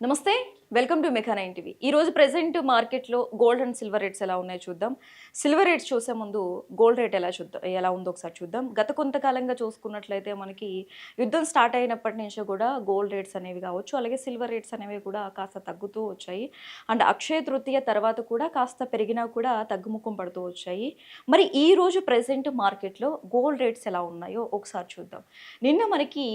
నమస్తే, welcome to మెకానా TV. ఈ రోజు ప్రెసెంట్ మార్కెట్లో గోల్డ్ అండ్ సిల్వర్ రేట్స్ ఎలా ఉన్నాయో చూద్దాం. సిల్వర్ రేట్స్ చూసే ముందు గోల్డ్ రేట్ ఎలా ఉందో ఒకసారి చూద్దాం. గత కొంతకాలంగా చూసుకున్నట్లయితే మనకి యుద్ధం స్టార్ట్ అయినప్పటి నుంచి కూడా గోల్డ్ రేట్స్ అనేవి కావచ్చు, అలాగే సిల్వర్ రేట్స్ అనేవి కూడా కాస్త తగ్గుతూ వచ్చాయి. అండ్ అక్షయ తృతీయ తర్వాత కూడా కాస్త పెరిగినా కూడా తగ్గుముఖం పడుతూ వచ్చాయి. మరి ఈ రోజు ప్రెసెంట్ మార్కెట్లో గోల్డ్ రేట్స్ ఎలా ఉన్నాయో ఒకసారి చూద్దాం. నిన్న మనకి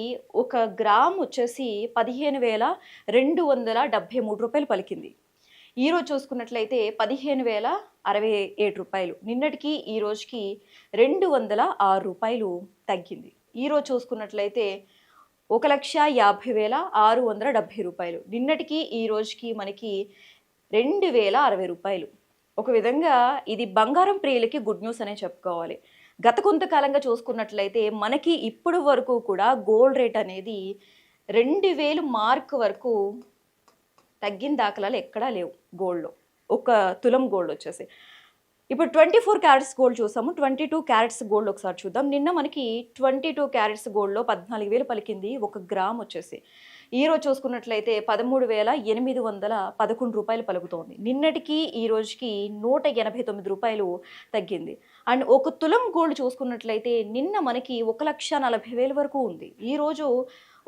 ఒక గ్రామ్ వచ్చేసి 15,273 రూపాయలు పలికింది. ఈరోజు చూసుకున్నట్లయితే 15,067 రూపాయలు. నిన్నటికి ఈ రోజుకి 206 రూపాయలు తగ్గింది. ఈరోజు చూసుకున్నట్లయితే 1,50,670 రూపాయలు. నిన్నటికి ఈ రోజుకి మనకి 2,060 రూపాయలు. ఒక విధంగా ఇది బంగారం ప్రియులకి గుడ్ న్యూస్ అనే చెప్పుకోవాలి. గత కొంతకాలంగా చూసుకున్నట్లయితే మనకి ఇప్పుడు వరకు కూడా గోల్డ్ రేట్ అనేది 2,000 మార్క్ వరకు తగ్గిన దాఖలాలు ఎక్కడా లేవు గోల్డ్లో. ఒక తులం గోల్డ్ వచ్చేసి ఇప్పుడు 24 క్యారెట్స్ గోల్డ్ చూసాము. 22 క్యారెట్స్ గోల్డ్ ఒకసారి చూద్దాం. నిన్న మనకి 22 క్యారెట్స్ గోల్డ్లో 14,000 పలికింది ఒక గ్రామ్ వచ్చేసి. ఈరోజు చూసుకున్నట్లయితే 13,811 రూపాయలు పలుకుతోంది. నిన్నటికి ఈ రోజుకి 189 రూపాయలు తగ్గింది. అండ్ ఒక తులం గోల్డ్ చూసుకున్నట్లయితే నిన్న మనకి 1,40,000 వరకు ఉంది. ఈరోజు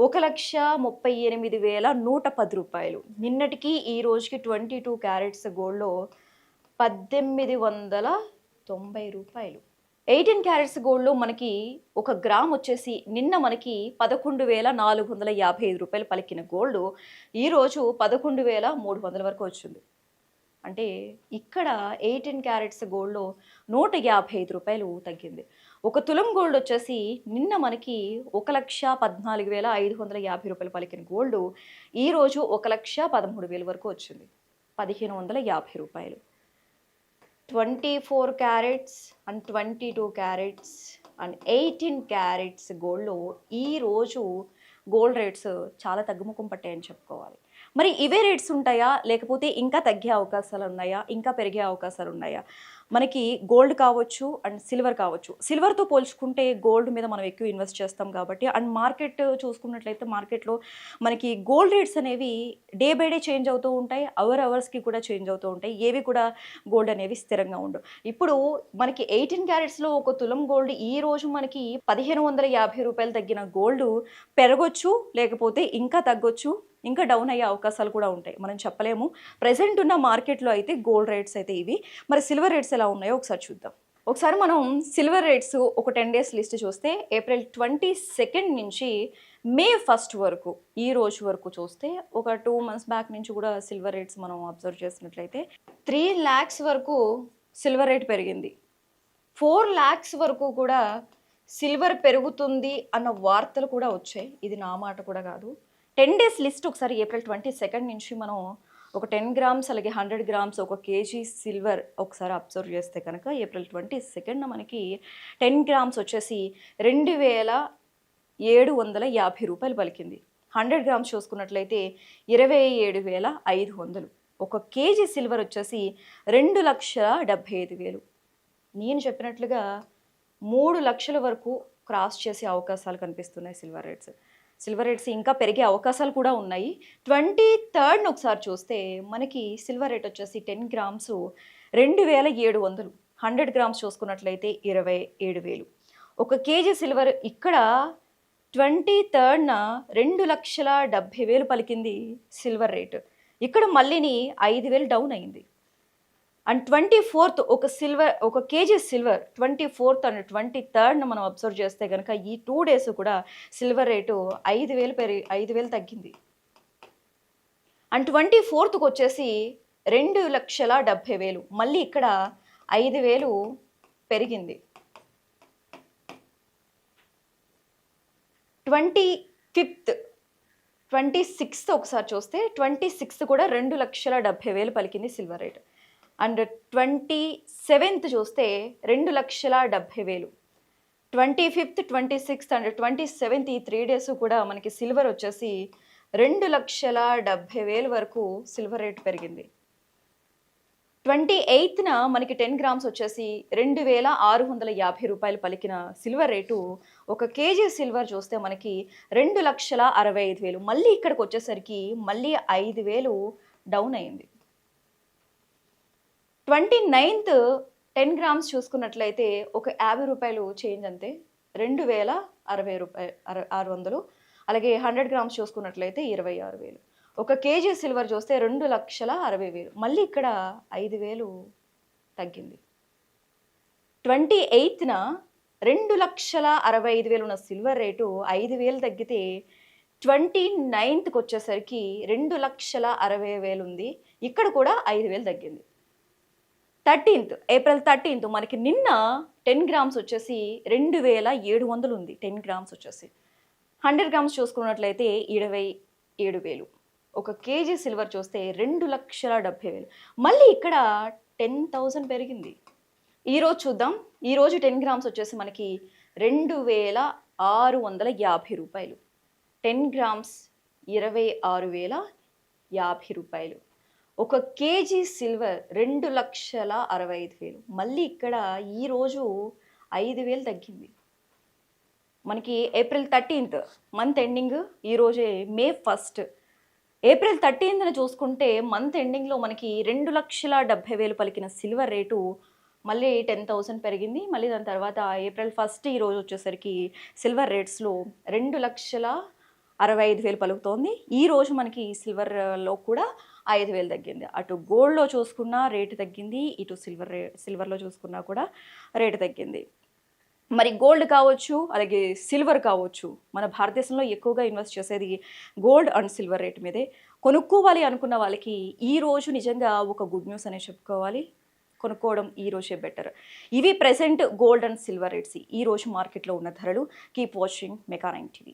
1,38,110 రూపాయలు. నిన్నటికి ఈ రోజుకి 22 క్యారెట్స్ గోల్డ్లో 1,890 రూపాయలు. 18 క్యారెట్స్ గోల్డ్లో మనకి ఒక గ్రామ్ వచ్చేసి నిన్న మనకి 11,455 రూపాయలు పలికిన గోల్డ్ ఈరోజు 11,300 వరకు వచ్చింది. అంటే ఇక్కడ 18 క్యారెట్స్ గోల్డ్లో 155 రూపాయలు తగ్గింది. ఒక తులం గోల్డ్ వచ్చేసి నిన్న మనకి 1,14,550 రూపాయలు పలికిన గోల్డ్ ఈరోజు 1,13,000 వరకు వచ్చింది. 1,550 రూపాయలు. 24 carats and 22 carats and 18 carats గోల్డ్లో ఈరోజు గోల్డ్ రేట్స్ చాలా తగ్గుముఖం పట్టాయని చెప్పుకోవాలి. మరి ఇవే రేట్స్ ఉంటాయా, లేకపోతే ఇంకా తగ్గే అవకాశాలు ఉన్నాయా, ఇంకా పెరిగే అవకాశాలు ఉన్నాయా? మనకి గోల్డ్ కావచ్చు అండ్ సిల్వర్ కావచ్చు. సిల్వర్తో పోల్చుకుంటే గోల్డ్ మీద మనం ఎక్కువ ఇన్వెస్ట్ చేస్తాం కాబట్టి, అండ్ మార్కెట్ చూసుకున్నట్లయితే మార్కెట్లో మనకి గోల్డ్ రేట్స్ అనేవి డే బై డే చేంజ్ అవుతూ ఉంటాయి, అవర్స్కి కూడా చేంజ్ అవుతూ ఉంటాయి. ఏవి కూడా గోల్డ్ అనేవి స్థిరంగా ఉండవు. ఇప్పుడు మనకి 18 క్యారెట్స్లో ఒక తులం గోల్డ్ ఈ రోజు మనకి 1,550 రూపాయలు తగ్గిన గోల్డ్ పెరగొచ్చు, లేకపోతే ఇంకా తగ్గొచ్చు, ఇంకా డౌన్ అయ్యే అవకాశాలు కూడా ఉంటాయి. మనం చెప్పలేము. ప్రెసెంట్ ఉన్న మార్కెట్లో అయితే గోల్డ్ రేట్స్ అయితే ఇవి. మరి సిల్వర్ రేట్స్ ఎలా ఉన్నాయో ఒకసారి చూద్దాం. ఒకసారి మనం సిల్వర్ రేట్స్ ఒక 10 డేస్ లిస్ట్ చూస్తే ఏప్రిల్ 22 నుంచి మే 1 వరకు ఈ రోజు వరకు చూస్తే ఒక 2 మంత్స్ బ్యాక్ నుంచి కూడా సిల్వర్ రేట్స్ మనం అబ్జర్వ్ చేసినట్లయితే 3 lakhs వరకు సిల్వర్ రేట్ పెరిగింది. 4 lakhs వరకు కూడా సిల్వర్ పెరుగుతుంది అన్న వార్తలు కూడా వచ్చాయి. ఇది నా మాట కూడా కాదు. 10 డేస్ లిస్ట్ ఒకసారి ఏప్రిల్ 22 నుంచి మనం ఒక 10 గ్రామ్స్ అలాగే 100 గ్రామ్స్ ఒక కేజీ సిల్వర్ ఒకసారి అబ్జర్వ్ చేస్తే కనుక ఏప్రిల్ 22 మనకి 10 గ్రామ్స్ వచ్చేసి 2,750 రూపాయలు పలికింది. 100 గ్రామ్స్ చూసుకున్నట్లయితే 27,500. ఒక కేజీ సిల్వర్ వచ్చేసి 2,75,000. నేను చెప్పినట్లుగా 3 లక్షల వరకు క్రాస్ చేసే అవకాశాలు కనిపిస్తున్నాయి సిల్వర్ రేట్స్. సిల్వర్ రేట్స్ ఇంకా పెరిగే అవకాశాలు కూడా ఉన్నాయి. 23rd ఒకసారి చూస్తే మనకి సిల్వర్ రేట్ వచ్చేసి 10 గ్రామ్స్ 2,700. 100 గ్రామ్స్ చూసుకున్నట్లయితే 27,000. ఒక కేజీ సిల్వర్ ఇక్కడ 23rd 2,70,000 పలికింది సిల్వర్ రేట్. ఇక్కడ మళ్ళీని 5,000 డౌన్ అయింది. అండ్ 24th ఒక KG silver 24th and 23rd మనం అబ్జర్వ్ చేస్తే కనుక ఈ 2 డేస్ కూడా సిల్వర్ రేటు 5,000 తగ్గింది. అండ్ 24th వచ్చేసి 2,70,000. మళ్ళీ ఇక్కడ 5,000 పెరిగింది. 25th 26th ఒకసారి చూస్తే 26th కూడా 2,70,000 పలికింది సిల్వర్ రేట్. అండ్ 27th చూస్తే 2,70,000. 25th 26th అండ్ 27th ఈ 3 డేస్ కూడా మనకి సిల్వర్ వచ్చేసి 2,70,000 వరకు సిల్వర్ రేట్ పెరిగింది. 28th మనకి 10 గ్రామ్స్ వచ్చేసి 2,650 రూపాయలు పలికిన సిల్వర్ రేటు ఒక కేజీ సిల్వర్ చూస్తే మనకి 2,65,000. మళ్ళీ ఇక్కడికి వచ్చేసరికి మళ్ళీ 5,000 డౌన్ అయింది. 29th 10 గ్రామ్స్ చూసుకున్నట్లయితే ఒక 50 రూపాయలు చేంజ్ అంతే, 2,060 అలాగే 100 గ్రామ్స్ చూసుకున్నట్లయితే 26,000. ఒక కేజీ సిల్వర్ చూస్తే 2,60,000. మళ్ళీ ఇక్కడ 5,000 తగ్గింది. 28న 2,65,000 ఉన్న సిల్వర్ రేటు 5,000 తగ్గితే 29th వచ్చేసరికి 2,60,000 ఉంది. ఇక్కడ కూడా 5,000 తగ్గింది. ఏప్రిల్ 13th మనకి నిన్న 10 గ్రామ్స్ వచ్చేసి 2,700 ఉంది. 10 గ్రామ్స్ వచ్చేసి 100 గ్రామ్స్ చూసుకున్నట్లయితే 27,000. ఒక కేజీ సిల్వర్ చూస్తే 2,70,000. మళ్ళీ ఇక్కడ 10,000 పెరిగింది. ఈరోజు చూద్దాం. ఈరోజు 10 గ్రామ్స్ వచ్చేసి మనకి 2,650 రూపాయలు. 10 గ్రామ్స్ 26,050 రూపాయలు. ఒక కేజీ సిల్వర్ 2,65,000. మళ్ళీ ఇక్కడ ఈరోజు 5,000 తగ్గింది. మనకి ఏప్రిల్ 13th మంత్ ఎండింగ్, ఈరోజే మే 1st. ఏప్రిల్ 13th చూసుకుంటే మంత్ ఎండింగ్లో మనకి 2,70,000 పలికిన సిల్వర్ రేటు మళ్ళీ 10,000 పెరిగింది. మళ్ళీ దాని తర్వాత ఏప్రిల్ 1st ఈరోజు వచ్చేసరికి సిల్వర్ రేట్స్లో 2,65,000 పలుకుతోంది. ఈరోజు మనకి సిల్వర్లో కూడా 5,000 తగ్గింది. అటు గోల్డ్లో చూసుకున్నా రేటు తగ్గింది, ఇటు సిల్వర్లో చూసుకున్నా కూడా రేటు తగ్గింది. మరి గోల్డ్ కావచ్చు అలాగే సిల్వర్ కావచ్చు, మన భారతదేశంలో ఎక్కువగా ఇన్వెస్ట్ చేసేది గోల్డ్ అండ్ సిల్వర్ రేట్ మీదే. కొనుక్కోవాలి అనుకున్న వాళ్ళకి ఈ రోజు నిజంగా ఒక గుడ్ న్యూస్ అనే చెప్పుకోవాలి. కొనుక్కోవడం ఈ రోజే బెటర్. ఇవి present gold and silver rates ఈ రోజు మార్కెట్లో ఉన్న ధరలు. Keep watching mega 9 TV.